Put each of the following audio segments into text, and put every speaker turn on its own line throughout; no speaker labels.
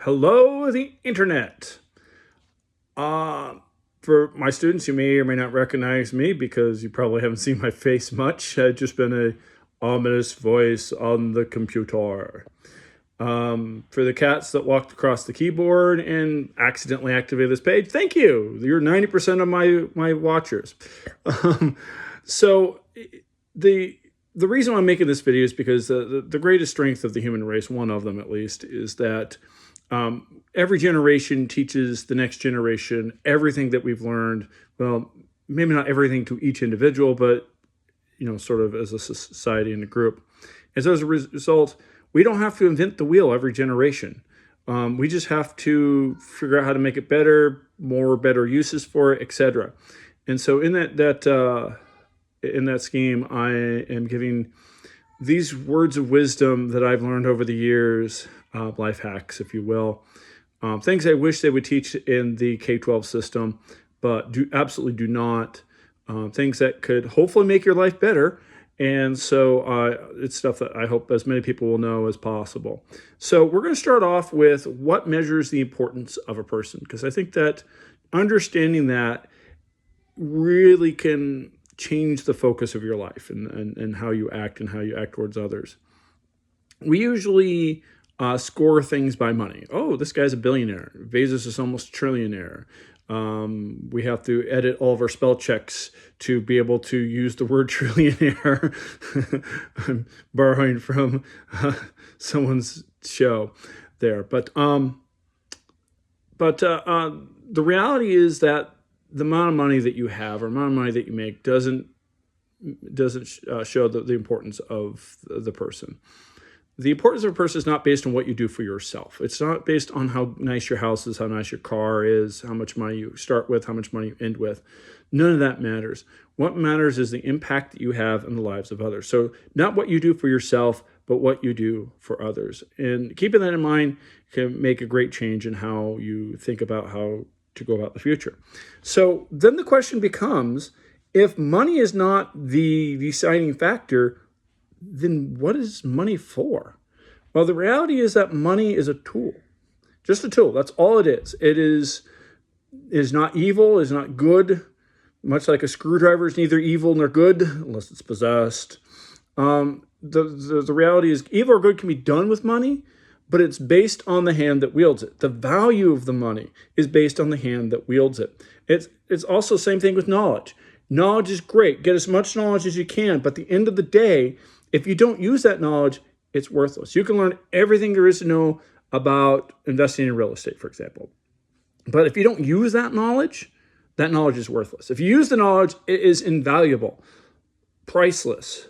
Hello, the internet. For my students, you may or may not recognize me because you probably haven't seen my face much. I've just been a ominous voice on the computer. For the cats that walked across the keyboard and accidentally activated this page, thank you. You're 90% of my watchers. So the reason I'm making this video is because the greatest strength of the human race, one of them at least, is that every generation teaches the next generation everything that we've learned. Well, maybe not everything to each individual, but sort of as a society and a group. And so as a result, we don't have to invent the wheel every generation. We just have to figure out how to make it better, better uses for it, etc. And so in that scheme, I am giving these words of wisdom that I've learned over the years, life hacks, if you will, things I wish they would teach in the K-12 system, but absolutely do not. Things that could hopefully make your life better. And so it's stuff that I hope as many people will know as possible. So we're going to start off with what measures the importance of a person, because I think that understanding that really can change the focus of your life and how you act towards others. We usually score things by money. Oh, this guy's a billionaire. Bezos is almost a trillionaire. We have to edit all of our spell checks to be able to use the word trillionaire. I'm borrowing from someone's show there. But the reality is that the amount of money that you have or amount of money that you make doesn't show the importance of the person. The importance of a person is not based on what you do for yourself. It's not based on how nice your house is, how nice your car is, how much money you start with, how much money you end with. None of that matters. What matters is the impact that you have in the lives of others. So not what you do for yourself, but what you do for others. And keeping that in mind can make a great change in how you think about how to go about the future. So then the question becomes, if money is not the deciding factor, then what is money for? Well, the reality is that money is a tool, just a tool. That's all it is. It is not evil, is not good. Much like a screwdriver is neither evil nor good unless it's possessed. The reality is evil or good can be done with money, but it's based on the hand that wields it. The value of the money is based on the hand that wields it. It's also the same thing with knowledge. Knowledge is great. Get as much knowledge as you can, but at the end of the day, if you don't use that knowledge, it's worthless. You can learn everything there is to know about investing in real estate, for example. But if you don't use that knowledge is worthless. If you use the knowledge, it is invaluable, priceless.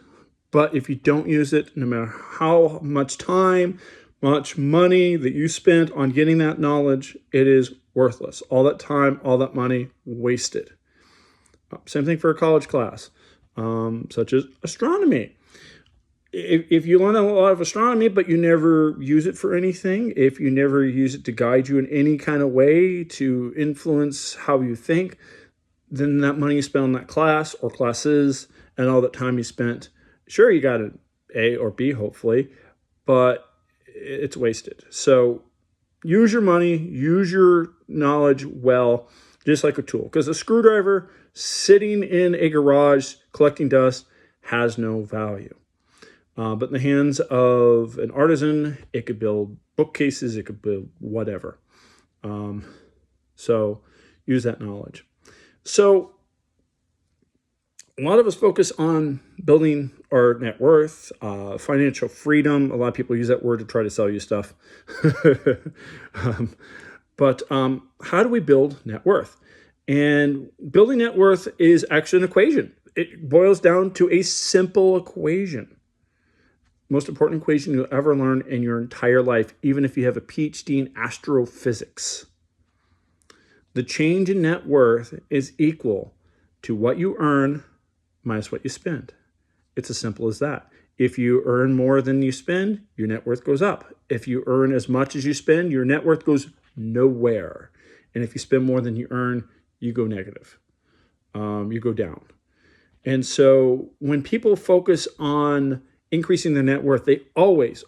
But if you don't use it, no matter how much time, much money that you spent on getting that knowledge, it is worthless. All that time, all that money, wasted. Same thing for a college class, such as astronomy. If you learn a lot of astronomy, but you never use it for anything, if you never use it to guide you in any kind of way to influence how you think, then that money you spent on that class or classes and all that time you spent, sure, you got an A or B, hopefully, but it's wasted. So use your money, use your knowledge well, just like a tool. Because a screwdriver sitting in a garage collecting dust has no value. But in the hands of an artisan, it could build bookcases, it could build whatever. So use that knowledge. So a lot of us focus on building our net worth, financial freedom. A lot of people use that word to try to sell you stuff. But how do we build net worth? And building net worth is actually an equation. It boils down to a simple equation. Most important equation you'll ever learn in your entire life, even if you have a PhD in astrophysics. The change in net worth is equal to what you earn minus what you spend. It's as simple as that. If you earn more than you spend, your net worth goes up. If you earn as much as you spend, your net worth goes nowhere. And if you spend more than you earn, you go negative. You go down. And so when people focus on increasing their net worth, they always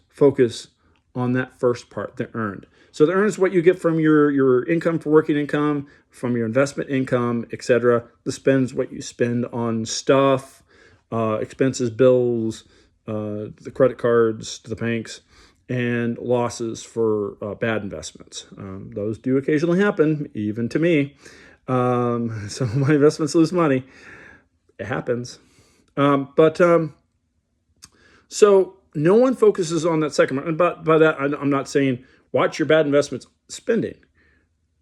focus on that first part, the earned. So the earned is what you get from your income for working income, from your investment income, etc. The spend is what you spend on stuff, expenses, bills, the credit cards, the banks, and losses for bad investments. Those do occasionally happen, even to me. Some of my investments lose money. It happens. So no one focuses on that second part. And by that, I'm not saying watch your bad investments spending.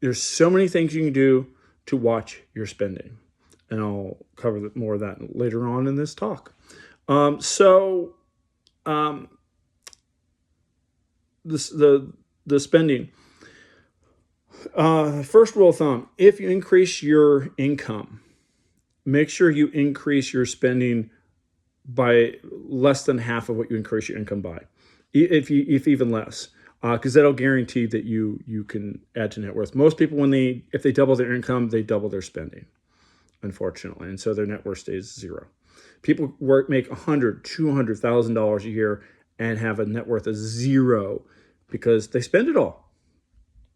There's so many things you can do to watch your spending. And I'll cover more of that later on in this talk. The spending. First rule of thumb, if you increase your income, make sure you increase your spending by less than half of what you increase your income by, if even less, because that'll guarantee that you can add to net worth. Most people, if they double their income, they double their spending, unfortunately, and so their net worth stays zero. People make $100,000, $200,000 a year and have a net worth of zero because they spend it all.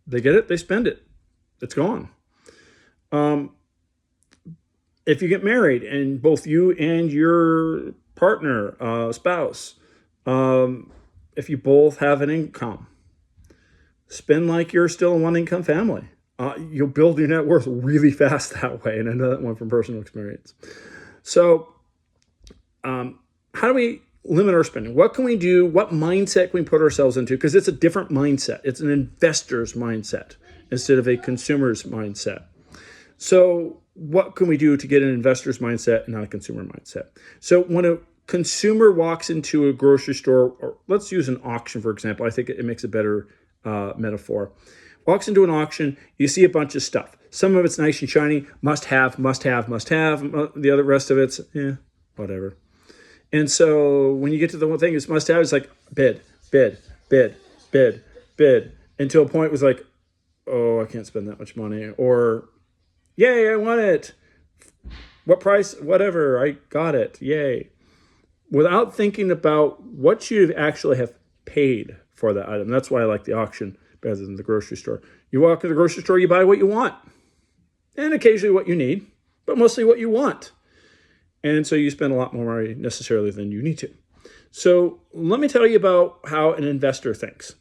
They get it, they spend it. It's gone. If you get married and both you and your partner, spouse, if you both have an income, spend like you're still a one-income family. You'll build your net worth really fast that way, and I know that one from personal experience. So how do we limit our spending? What can we do? What mindset can we put ourselves into? Because it's a different mindset. It's an investor's mindset instead of a consumer's mindset. So what can we do to get an investor's mindset and not a consumer mindset? So when a consumer walks into a grocery store, or let's use an auction, for example, I think it makes a better metaphor. Walks into an auction, you see a bunch of stuff. Some of it's nice and shiny, must have. The other rest of it's, whatever. And so when you get to the one thing it's must have, it's like bid, until a point was like, oh, I can't spend that much money. Or, yay, I want it. What price? Whatever, I got it. Yay. Without thinking about what you actually have paid for that item. That's why I like the auction rather than the grocery store. You walk to the grocery store, you buy what you want. And occasionally what you need, but mostly what you want. And so you spend a lot more money necessarily than you need to. So let me tell you about how an investor thinks.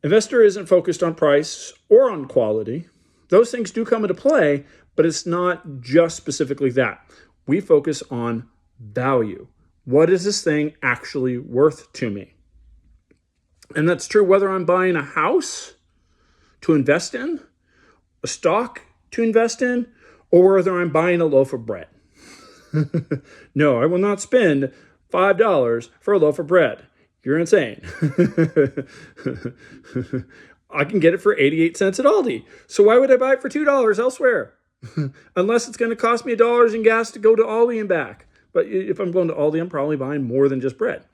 Investor isn't focused on price or on quality. Those things do come into play, but it's not just specifically that. We focus on value. What is this thing actually worth to me? And that's true whether I'm buying a house to invest in, a stock to invest in, or whether I'm buying a loaf of bread. No, I will not spend $5 for a loaf of bread. You're insane. I can get it for 88 cents at Aldi. So why would I buy it for $2 elsewhere? Unless it's going to cost me $1 in gas to go to Aldi and back. But if I'm going to Aldi, I'm probably buying more than just bread.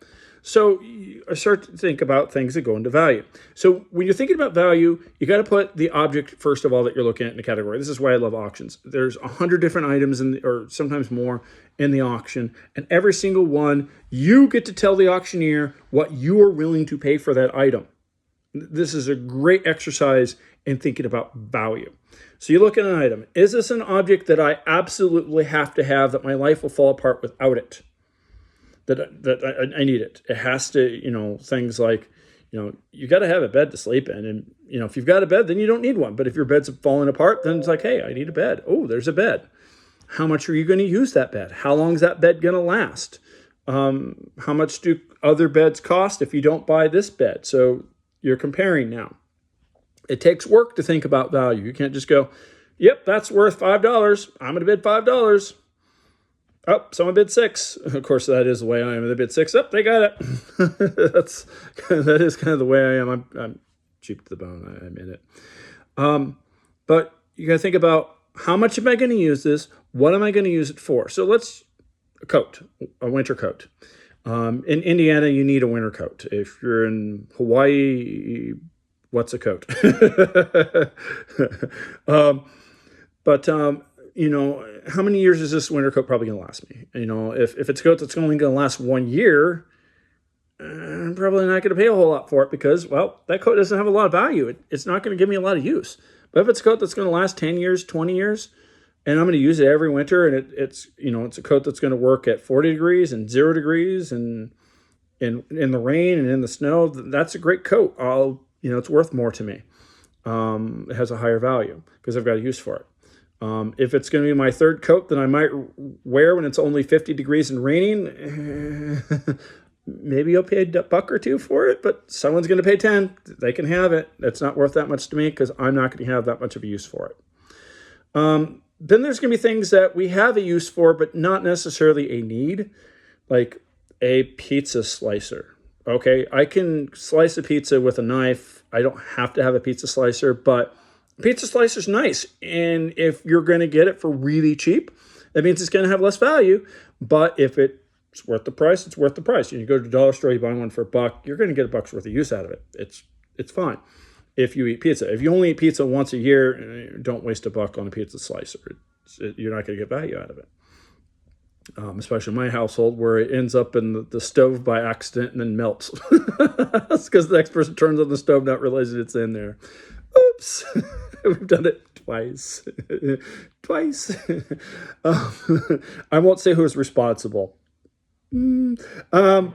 So I start to think about things that go into value. So when you're thinking about value, you got to put the object, first of all, that you're looking at in the category. This is why I love auctions. There's 100 different items, or sometimes more, in the auction. And every single one, you get to tell the auctioneer what you are willing to pay for that item. This is a great exercise in thinking about value. So you look at an item. Is this an object that I absolutely have to have, that my life will fall apart without it? That I need it. It has to, things like, you got to have a bed to sleep in. And, if you've got a bed, then you don't need one. But if your bed's falling apart, then it's like, hey, I need a bed. Oh, there's a bed. How much are you going to use that bed? How long is that bed going to last? How much do other beds cost if you don't buy this bed? So you're comparing now. It takes work to think about value. You can't just go, yep, that's worth $5. I'm going to bid $5. Oh, someone bid $6. Of course, that is the way I am. They bid $6. Oh, they got it. That is kind of the way I am. I'm cheap to the bone. I admit it. But you got to think about, how much am I going to use this? What am I going to use it for? So a winter coat. In Indiana, you need a winter coat. If you're in Hawaii, what's a coat? How many years is this winter coat probably going to last me? If it's a coat that's only going to last 1 year, I'm probably not going to pay a whole lot for it because, well, that coat doesn't have a lot of value. It's not going to give me a lot of use. But if it's a coat that's going to last 10 years, 20 years, and I'm going to use it every winter, and it's a coat that's going to work at 40 degrees and 0 degrees and in the rain and in the snow, that's a great coat. It's worth more to me. It has a higher value because I've got a use for it. If it's going to be my third coat that I might wear when it's only 50 degrees and raining, maybe I'll pay a buck or two for it, but someone's going to pay 10. They can have it. It's not worth that much to me because I'm not going to have that much of a use for it. Then there's going to be things that we have a use for, but not necessarily a need, like a pizza slicer. Okay, I can slice a pizza with a knife. I don't have to have a pizza slicer, but a pizza slicer's nice. And if you're going to get it for really cheap, that means it's going to have less value. But if it's worth the price, it's worth the price. You go to the dollar store, you buy one for $1, you're going to get a buck's worth of use out of it. It's fine. If you eat pizza, if you only eat pizza once a year, don't waste $1 on a pizza slicer. You're not going to get value out of it. Especially in my household, where it ends up in the stove by accident and then melts. That's because the next person turns on the stove not realizing it's in there. Oops. We've done it twice. Twice. I won't say who's responsible. But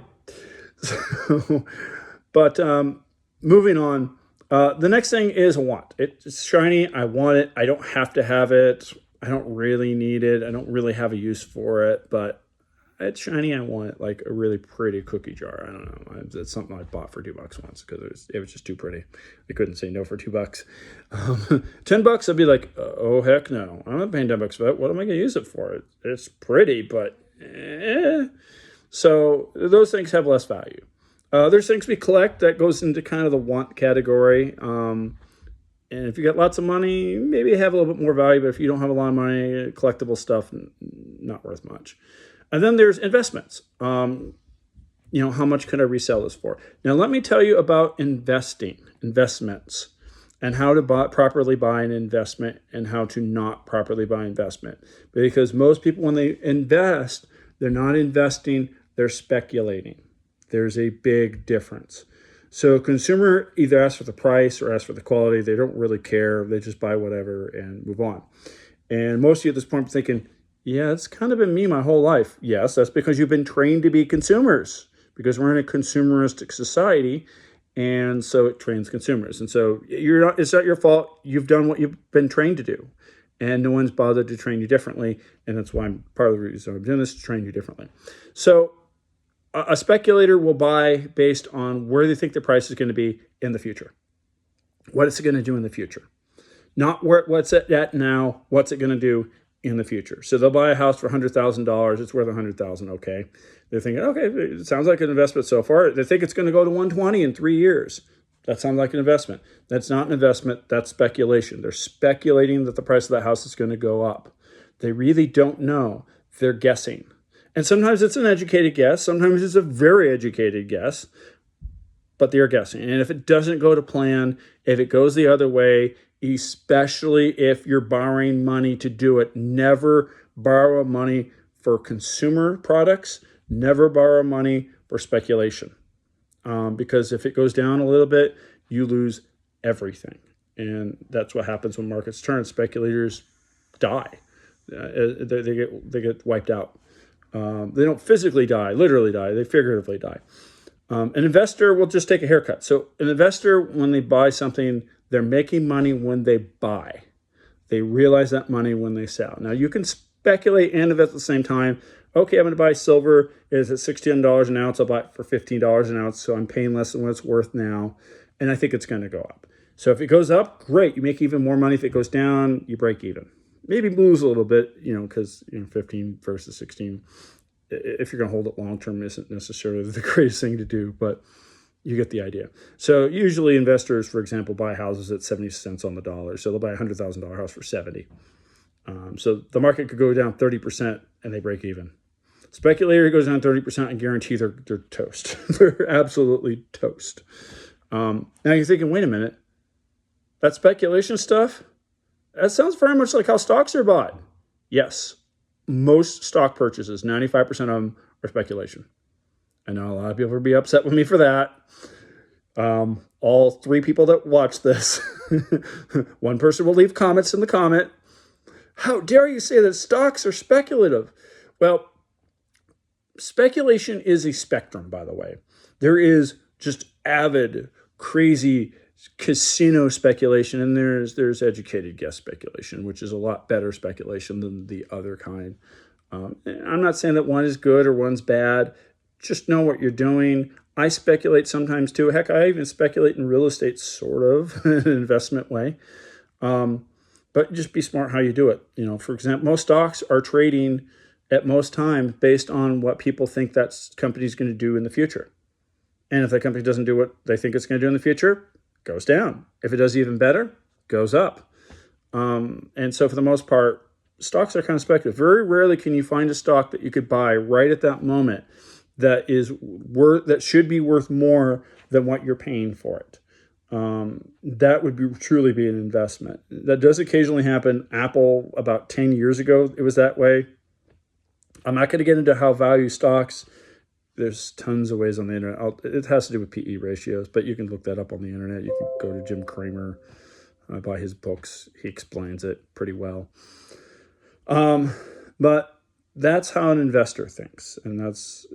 moving on. The next thing is a want. It's shiny. I want it. I don't have to have it. I don't really need it. I don't really have a use for it, but it's shiny. I want it, like a really pretty cookie jar. I don't know. It's something I bought for $2 once because it was just too pretty. I couldn't say no for $2. $10, I'd be like, oh heck no! I'm not paying $10 for that. What am I going to use it for? It's pretty, but So those things have less value. There's things we collect that goes into kind of the want category. And if you got lots of money, maybe have a little bit more value. But if you don't have a lot of money, collectible stuff, not worth much. And then there's investments. How much can I resell this for? Now, let me tell you about investments, and how to properly buy an investment and how to not properly buy investment. Because most people, when they invest, they're not investing, they're speculating. There's a big difference. So consumer either asks for the price or asks for the quality. They don't really care. They just buy whatever and move on. And most of you at this point are thinking, yeah, it's kind of been me my whole life. Yes, that's because you've been trained to be consumers, because we're in a consumeristic society, and so it trains consumers. And so it's not your fault. You've done what you've been trained to do, and no one's bothered to train you differently. And that's why part of the reason I'm doing this, to train you differently. So a speculator will buy based on where they think the price is going to be in the future. What is it going to do in the future? Not what's it at now, what's it going to do in the future. So they'll buy a house for $100,000. It's worth $100,000. Okay. They're thinking, okay, it sounds like an investment so far. They think it's going to go to 120 in 3 years. That sounds like an investment. That's not an investment. That's speculation. They're speculating that the price of that house is going to go up. They really don't know. They're guessing. And sometimes it's an educated guess. Sometimes it's a very educated guess. But they're guessing. And if it doesn't go to plan, if it goes the other way, especially if you're borrowing money to do it, never borrow money for consumer products. Never borrow money for speculation. Because if it goes down a little bit, you lose everything. And that's what happens when markets turn. Speculators die. They get wiped out. They don't physically die, literally die. They figuratively die. An investor will just take a haircut. So an investor, when they buy something, they're making money when they buy. They realize that money when they sell. Now, you can speculate and invest at the same time. Okay, I'm going to buy silver. It's at $16 an ounce. I'll buy it for $15 an ounce, so I'm paying less than what it's worth now, and I think it's going to go up. So if it goes up, great. You make even more money. If it goes down, you break even. Maybe lose a little bit, because 15 versus 16, if you're going to hold it long term, isn't necessarily the greatest thing to do, but you get the idea. So usually investors, for example, buy houses at 70 cents on the dollar. So they'll buy a $100,000 house for 70. So the market could go down 30% and they break even. Speculator goes down 30%, I guarantee they're toast. They're absolutely toast. Now you're thinking, wait a minute, that speculation stuff, that sounds very much like how stocks are bought. Yes, most stock purchases, 95% of them are speculation. I know a lot of people will be upset with me for that. All 3 people that watch this, one person will leave comments in the comment. How dare you say that stocks are speculative? Well, speculation is a spectrum, by the way. There is just avid, crazy casino speculation, and there's educated guess speculation, which is a lot better speculation than the other kind. I'm not saying that one is good or one's bad. Just know what you're doing. I speculate sometimes too. Heck, I even speculate in real estate, sort of, in an investment way. But just be smart how you do it. For example, most stocks are trading at most times based on what people think that company's going to do in the future. And if that company doesn't do what they think it's going to do in the future, it goes down. If it does even better, goes up. And so for the most part, stocks are kind of speculative. Very rarely can you find a stock that you could buy right at that moment that should be worth more than what you're paying for it. That would truly be an investment. That does occasionally happen. Apple, about 10 years ago, it was that way. I'm not going to get into how value stocks. There's tons of ways on the internet. It has to do with PE ratios, but you can look that up on the internet. You can go to Jim Cramer, buy his books. He explains it pretty well. But that's how an investor thinks, and that's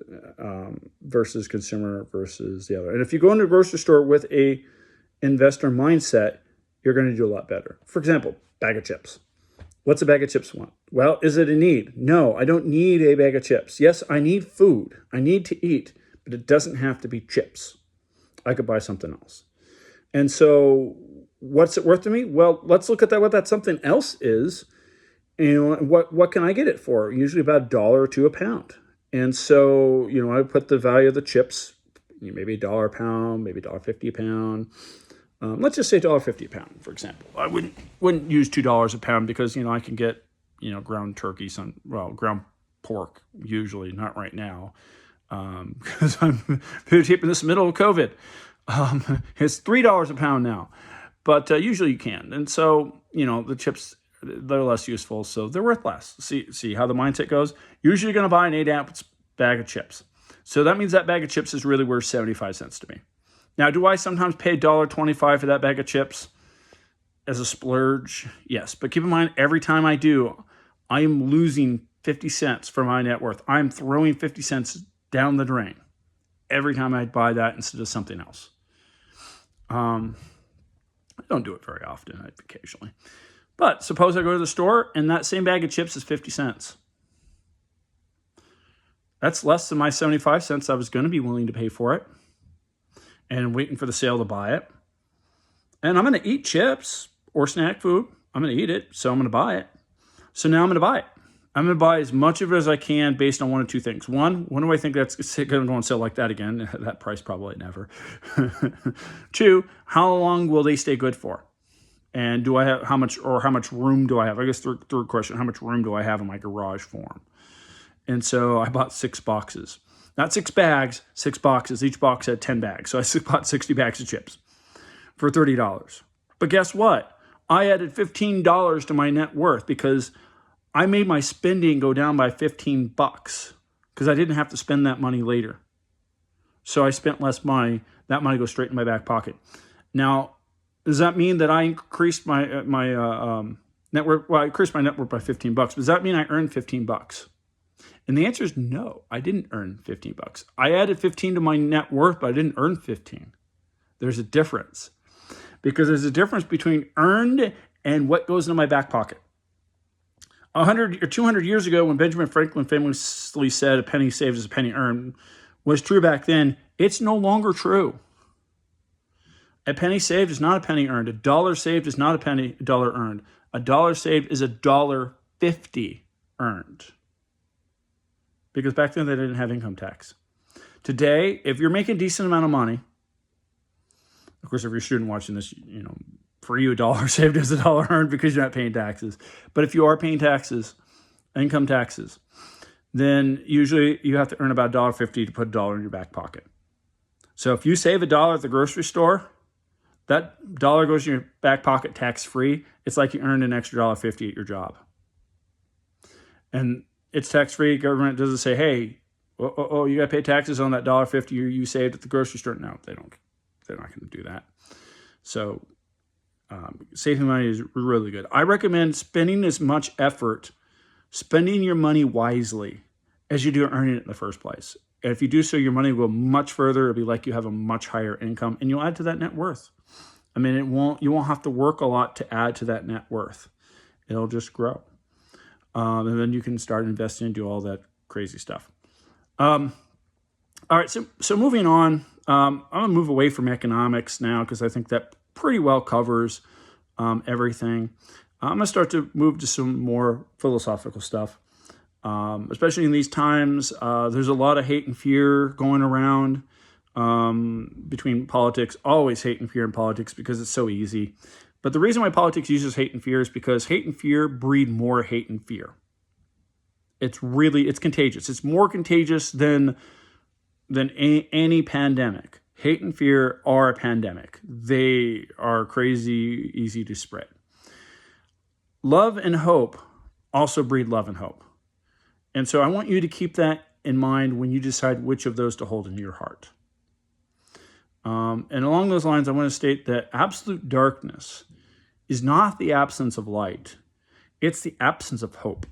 versus consumer versus the other. And if you go into a grocery store with a investor mindset, you're going to do a lot better. For example, bag of chips. What's a bag of chips want? Well, is it a need? No, I don't need a bag of chips. Yes, I need food. I need to eat, but it doesn't have to be chips. I could buy something else. And so what's it worth to me? Well, let's look at what that something else is. What can I get it for? Usually about $1 or $2 a pound. And so, I put the value of the chips, maybe $1 a pound, maybe $1.50 a pound. Let's just say $1.50 a pound, for example. I wouldn't use $2 a pound because, I can get, ground turkey, ground pork, usually, not right now, because I'm videotaping this middle of COVID. It's $3 a pound now, but usually you can. And so, the chips, they're less useful, so they're worth less. See how the mindset goes? Usually you're going to buy an 8-ounce bag of chips. So that means that bag of chips is really worth 75 cents to me. Now, do I sometimes pay $1.25 for that bag of chips as a splurge? Yes, but keep in mind, every time I do, I am losing 50 cents for my net worth. I'm throwing 50 cents down the drain every time I buy that instead of something else. I don't do it very often, occasionally. But suppose I go to the store and that same bag of chips is 50 cents. That's less than my 75 cents I was going to be willing to pay for it. And waiting for the sale to buy it. And I'm going to eat chips or snack food. I'm going to eat it, so I'm going to buy it. So now I'm going to buy it. I'm going to buy as much of it as I can based on one of two things. One, when do I think that's going to go on sale like that again? That price probably never. 2, how long will they stay good for? And do I have how much room do I have? I guess third question, how much room do I have in my garage for them? And so I bought 6 boxes. Not 6 bags, 6 boxes. Each box had 10 bags. So I bought 60 bags of chips for $30. But guess what? I added $15 to my net worth because I made my spending go down by $15 because I didn't have to spend that money later. So I spent less money. That money goes straight in my back pocket. Now, does that mean that I increased my net worth? Well, I increased my net worth by $15. Does that mean I earned $15? And the answer is no, I didn't earn $15. I added 15 to my net worth, but I didn't earn 15. There's a difference. Because there's a difference between earned and what goes into my back pocket. 100 or 200 years ago, when Benjamin Franklin famously said a penny saved is a penny earned, was true back then. It's no longer true. A penny saved is not a penny earned. $1 saved is not a $1 earned. $1 saved is $1.50 earned. Because back then they didn't have income tax. Today, if you're making a decent amount of money, of course, if you're a student watching this, for you, $1 saved is $1 earned because you're not paying taxes. But if you are paying taxes, income taxes, then usually you have to earn about $1.50 to put $1 in your back pocket. So if you save $1 at the grocery store, that $1 goes in your back pocket tax-free. It's like you earned an extra $1.50 at your job. And it's tax-free. Government doesn't say, hey, Oh, you got to pay taxes on that $1.50 you saved at the grocery store. No, they don't. They're not going to do that. So saving money is really good. I recommend spending as much effort, spending your money wisely as you do earning it in the first place. And if you do so, your money will go much further. It'll be like you have a much higher income, and you'll add to that net worth. I mean, you won't have to work a lot to add to that net worth. It'll just grow. And then you can start investing and do all that crazy stuff. All right, so moving on, I'm going to move away from economics now because I think that pretty well covers everything. I'm going to start to move to some more philosophical stuff, especially in these times. There's a lot of hate and fear going around between politics, always hate and fear in politics because it's so easy. But the reason why politics uses hate and fear is because hate and fear breed more hate and fear. It's contagious. It's more contagious than any pandemic. Hate and fear are a pandemic. They are crazy easy to spread. Love and hope also breed love and hope. And so I want you to keep that in mind when you decide which of those to hold in your heart. And along those lines, I want to state that absolute darkness is not the absence of light. It's the absence of hope.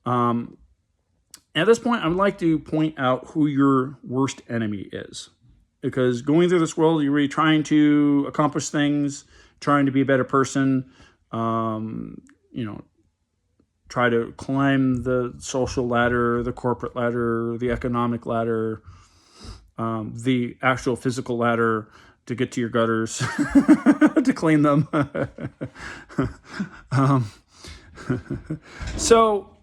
At this point, I would like to point out who your worst enemy is. Because going through this world, you're really trying to accomplish things, trying to be a better person, try to climb the social ladder, the corporate ladder, the economic ladder, the actual physical ladder to get to your gutters, to clean them. So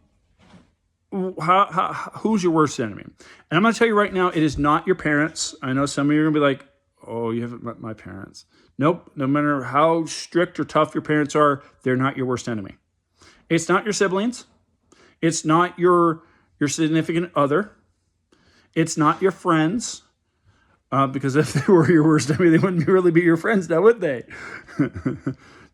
who's your worst enemy? And I'm going to tell you right now, it is not your parents. I know some of you are going to be like, oh, you haven't met my parents. Nope. No matter how strict or tough your parents are, they're not your worst enemy. It's not your siblings. It's not your significant other. It's not your friends. Because if they were your worst enemy, they wouldn't really be your friends now, would they?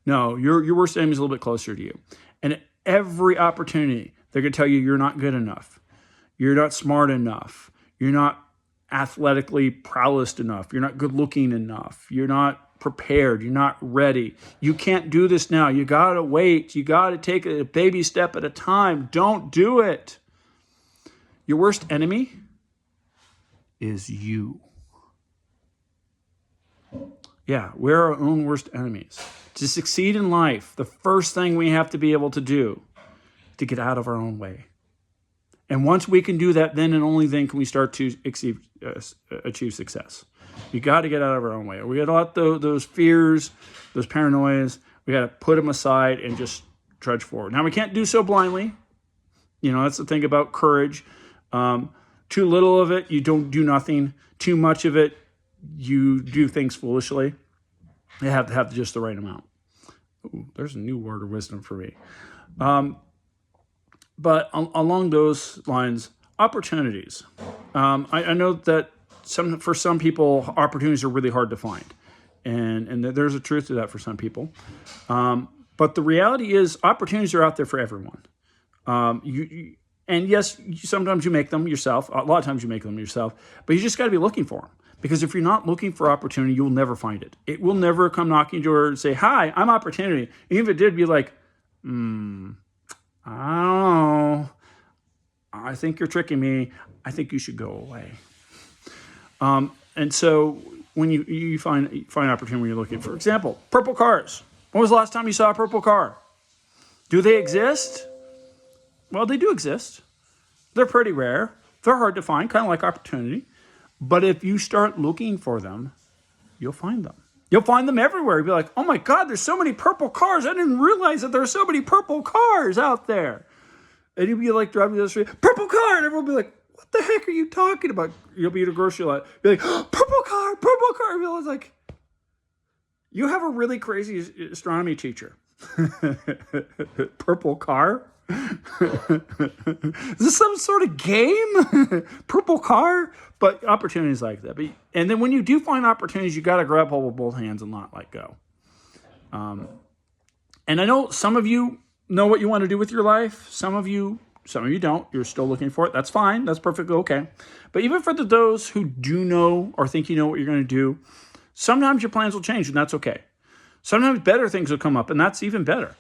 No, your worst enemy is a little bit closer to you. And at every opportunity, they're going to tell you you're not good enough. You're not smart enough. You're not athletically prowessed enough. You're not good looking enough. You're not prepared. You're not ready. You can't do this now. You got to wait. You got to take it a baby step at a time. Don't do it. Your worst enemy is you. Yeah, we're our own worst enemies. To succeed in life, the first thing we have to be able to do is to get out of our own way. And once we can do that, then and only then can we start to achieve success. You got to get out of our own way. We got to let those fears, those paranoias, we got to put them aside and just trudge forward. Now, we can't do so blindly. That's the thing about courage. Too little of it, you don't do nothing. Too much of it, you do things foolishly. You have to have just the right amount. Ooh, there's a new word of wisdom for me. But along those lines, opportunities. I know that for some people, opportunities are really hard to find. And there's a truth to that for some people. But the reality is opportunities are out there for everyone. And yes, sometimes you make them yourself. A lot of times you make them yourself. But you just got to be looking for them. Because if you're not looking for opportunity, you'll never find it. It will never come knocking your door and say, hi, I'm opportunity. Even if it did, be like, I don't know. I think you're tricking me. I think you should go away. And so when you find opportunity when you're looking, for example, purple cars. When was the last time you saw a purple car? Do they exist? Well, they do exist. They're pretty rare. They're hard to find, kind of like opportunity. But if you start looking for them, you'll find them. You'll find them everywhere. You'll be like, oh my God, there's so many purple cars. I didn't realize that there are so many purple cars out there. And you'll be like driving down the street, purple car. And everyone will be like, what the heck are you talking about? You'll be at a grocery lot. Be like, oh, purple car, purple car. And you'll be like, you have a really crazy astronomy teacher. Purple car? Is this some sort of game? Purple car? But opportunities like that. And then when you do find opportunities, you got to grab hold with both hands and not let go. And I know some of you know what you want to do with your life. Some of you Some of you don't. You're still looking for it. That's fine. That's perfectly okay. But even for those who do know or think you know what you're going to do, sometimes your plans will change, and that's okay. Sometimes better things will come up, and that's even better.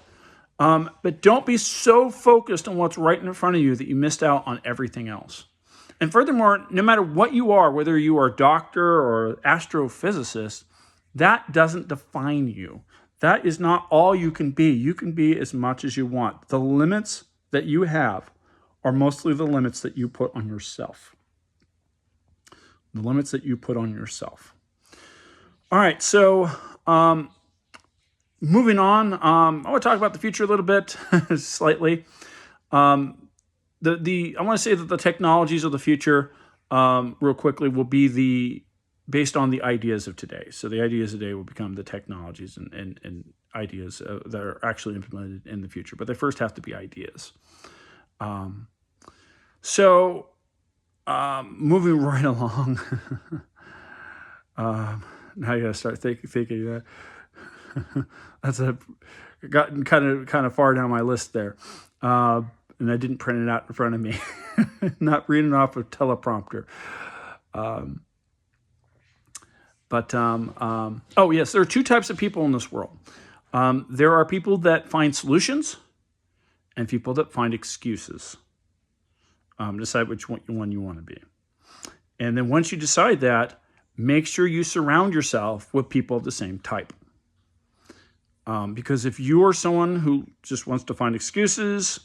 But don't be so focused on what's right in front of you that you missed out on everything else. And furthermore, no matter what you are, whether you are a doctor or astrophysicist, that doesn't define you. That is not all you can be. You can be as much as you want. The limits that you have are mostly the limits that you put on yourself. The limits that you put on yourself. All right, so moving on, I want to talk about the future a little bit, slightly. I want to say that the technologies of the future, real quickly, will be based on the ideas of today. So the ideas of today will become the technologies and ideas that are actually implemented in the future. But they first have to be ideas. Moving right along. Now you got to start thinking that. That's gotten kind of far down my list there. And I didn't print it out in front of me. Not reading off a teleprompter. Oh yes, there are two types of people in this world. There are people that find solutions and people that find excuses. Decide which one you want to be. And then once you decide that, make sure you surround yourself with people of the same type. Because if you are someone who just wants to find excuses,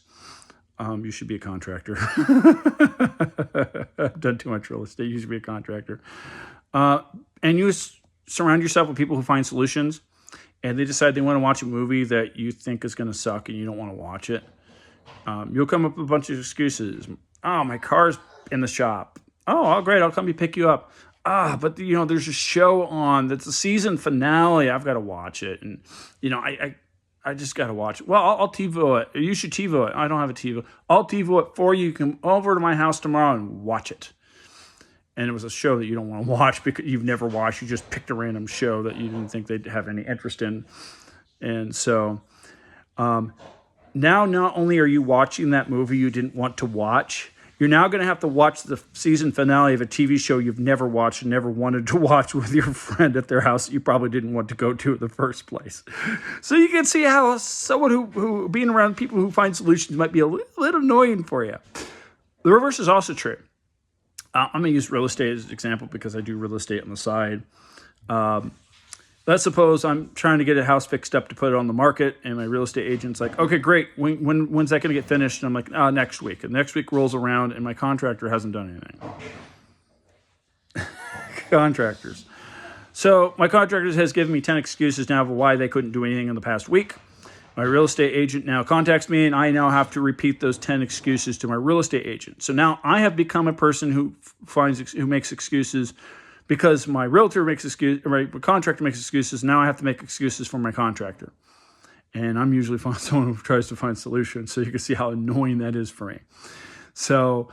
you should be a contractor. I've done too much real estate. You should be a contractor. And you surround yourself with people who find solutions, and they decide they want to watch a movie that you think is going to suck and you don't want to watch it. You'll come up with a bunch of excuses. Oh, my car's in the shop. Oh, great. I'll come pick you up. But there's a show on that's the season finale. I've got to watch it. And, I just got to watch it. Well, I'll TiVo it. You should TiVo it. I don't have a TiVo. I'll TiVo it for you. You can come over to my house tomorrow and watch it. And it was a show that you don't want to watch because you've never watched. You just picked a random show that you didn't think they'd have any interest in. And so now not only are you watching that movie you didn't want to watch, you're now going to have to watch the season finale of a TV show you've never watched and never wanted to watch with your friend at their house that you probably didn't want to go to in the first place. So you can see how someone who being around people who find solutions might be a little annoying for you. The reverse is also true. I'm going to use real estate as an example because I do real estate on the side. Let's suppose I'm trying to get a house fixed up to put it on the market, and my real estate agent's like, okay, great. When's that going to get finished? And I'm like, next week. And next week rolls around, and my contractor hasn't done anything. Contractors. So my contractor has given me 10 excuses now of why they couldn't do anything in the past week. My real estate agent now contacts me, and I now have to repeat those 10 excuses to my real estate agent. So now I have become a person who makes excuses because my realtor makes excuses, my contractor makes excuses. Now I have to make excuses for my contractor. And I'm usually someone who tries to find solutions. So you can see how annoying that is for me. So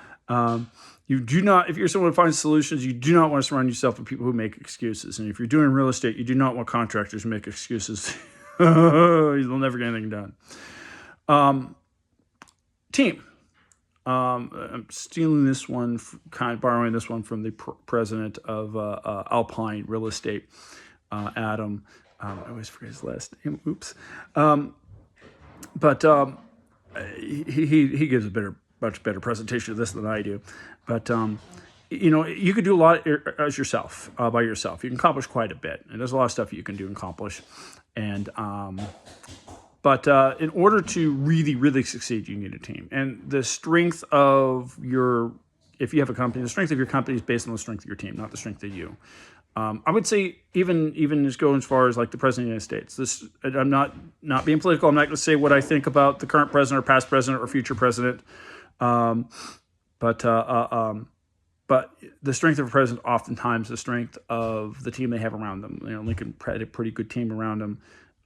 you do not, if you're someone who finds solutions, you do not want to surround yourself with people who make excuses. And if you're doing real estate, you do not want contractors who make excuses. You'll never get anything done. Team. I'm stealing this one, borrowing this one from the president of Alpine Real Estate, Adam. I always forget his last name. Oops. He gives a much better presentation of this than I do. But you could do a lot as yourself, by yourself. You can accomplish quite a bit, and there's a lot of stuff you can do and accomplish. And But in order to really, really succeed, you need a team. And the strength of if you have a company, the strength of your company is based on the strength of your team, not the strength of you. I would say even just going as far as like the president of the United States. I'm not being political. I'm not going to say what I think about the current president or past president or future president. But the strength of a president oftentimes the strength of the team they have around them. Lincoln had a pretty good team around him.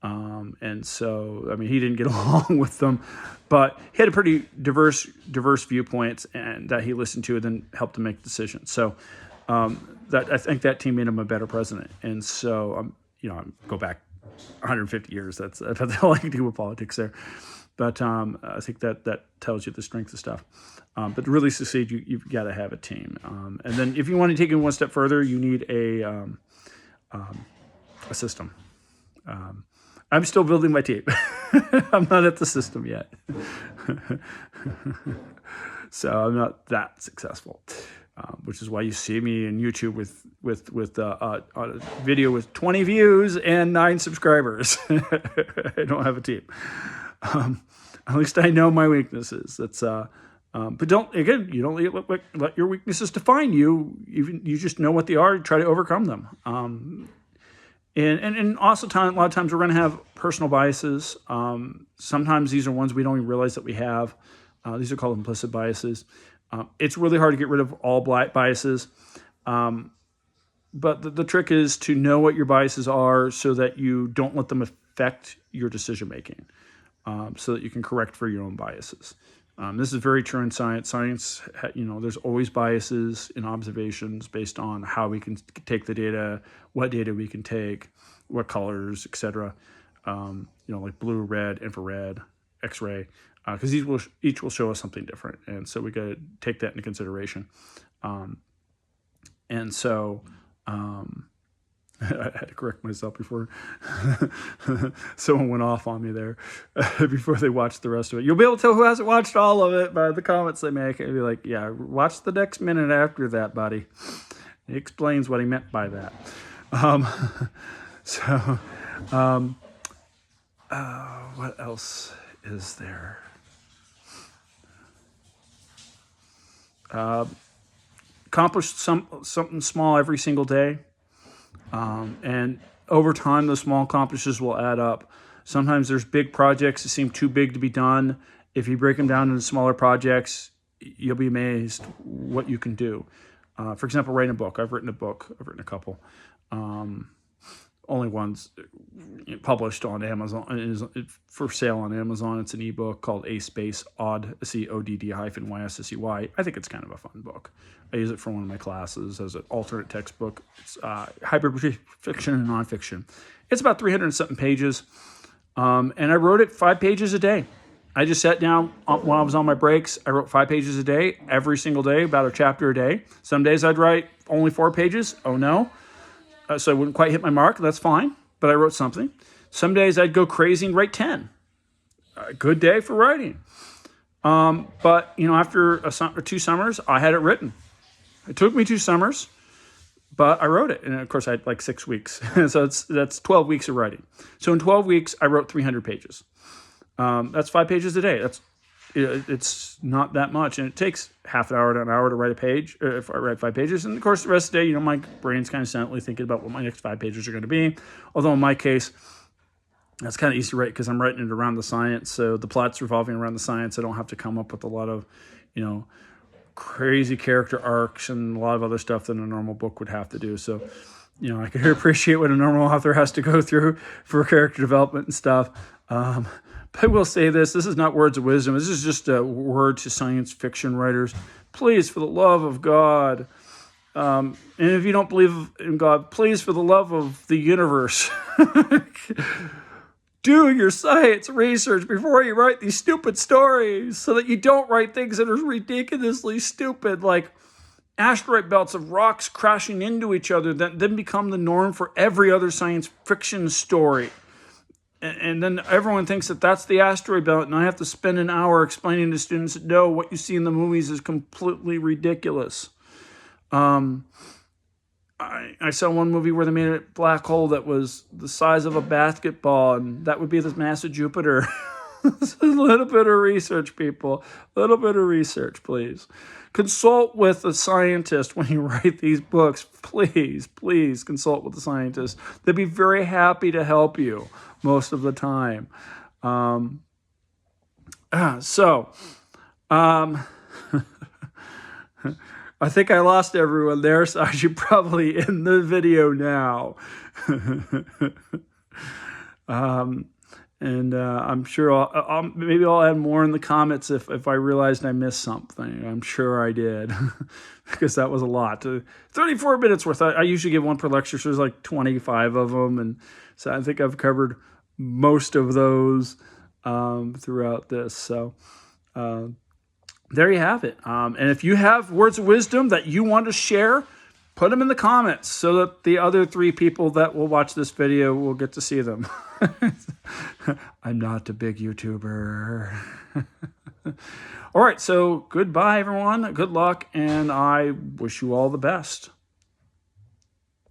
And so, he didn't get along with them, but he had a pretty diverse viewpoints and that he listened to and then helped him make decisions. So, I think that team made him a better president. And so, go back 150 years. That's all I can do with politics there. But I think that tells you the strength of stuff. But to really succeed, you've got to have a team. And then if you want to take it one step further, you need a system. I'm still building my team. I'm not at the system yet. So I'm not that successful, which is why you see me in YouTube with a video with 20 views and 9 subscribers. I don't have a team. At least I know my weaknesses. That's but you don't let your weaknesses define you. You just know what they are. Try to overcome them. And also a lot of times we're going to have personal biases. Sometimes these are ones we don't even realize that we have. These are called implicit biases. It's really hard to get rid of all biases. But the trick is to know what your biases are so that you don't let them affect your decision making, so that you can correct for your own biases. This is very true in science. Science, there's always biases in observations based on how we can take the data, what data we can take, what colors, etc. Like blue, red, infrared, X-ray, because each will show us something different, and so we got to take that into consideration. And so I had to correct myself before someone went off on me there before they watched the rest of it. You'll be able to tell who hasn't watched all of it by the comments they make. And be like, yeah, watch the next minute after that, buddy. He explains what he meant by that. What else is there? Accomplish something small every single day. And over time, those small accomplishments will add up. Sometimes there's big projects that seem too big to be done. If you break them down into smaller projects, you'll be amazed what you can do. For example, writing a book. I've written a couple. Only one's published on Amazon. It is for sale on Amazon. It's an ebook called A Space Odd, CODD-YSSEY. I think it's kind of a fun book. I use it for one of my classes as an alternate textbook. It's hybrid fiction and nonfiction. It's about 300-something pages. And I wrote it 5 pages a day. I just sat down when I was on my breaks. I wrote 5 pages a day, every single day, about a chapter a day. Some days I'd write only 4 pages. Oh, no. So I wouldn't quite hit my mark. That's fine. But I wrote something. Some days I'd go crazy and write 10. A good day for writing. But, after 2 summers, I had it written. It took me 2 summers, but I wrote it. And, of course, I had like 6 weeks. So that's 12 weeks of writing. So in 12 weeks, I wrote 300 pages. That's 5 pages a day. It's not that much, and it takes half an hour to an hour to write a page. If I write 5 pages, and of course the rest of the day, my brain's kind of silently thinking about what my next 5 pages are going to be. Although in my case, that's kind of easy to write because I'm writing it around the science, so the plot's revolving around the science. I don't have to come up with a lot of, crazy character arcs and a lot of other stuff that a normal book would have to do. So, I can appreciate what a normal author has to go through for character development and stuff. But I will say this is not words of wisdom. This is just a word to science fiction writers. Please, for the love of God, and if you don't believe in God, please, for the love of the universe, do your science research before you write these stupid stories so that you don't write things that are ridiculously stupid, like asteroid belts of rocks crashing into each other that then become the norm for every other science fiction story. And then everyone thinks that that's the asteroid belt, and I have to spend an hour explaining to students that no, what you see in the movies is completely ridiculous. I saw one movie where they made a black hole that was the size of a basketball, and that would be the mass of Jupiter. A little bit of research, people. A little bit of research, please. Consult with a scientist when you write these books. Please, please consult with a scientist. They'd be very happy to help you most of the time. I think I lost everyone there, so I should probably end the video now. I'm sure maybe I'll add more in the comments if I realized I missed something. I'm sure I did because that was a lot. 34 minutes worth. I usually give one per lecture, so there's like 25 of them. And so I think I've covered most of those. throughout this. So there you have it. And if you have words of wisdom that you want to share, put them in the comments so that the other 3 people that will watch this video will get to see them. I'm not a big YouTuber. All right, so goodbye, everyone. Good luck, and I wish you all the best.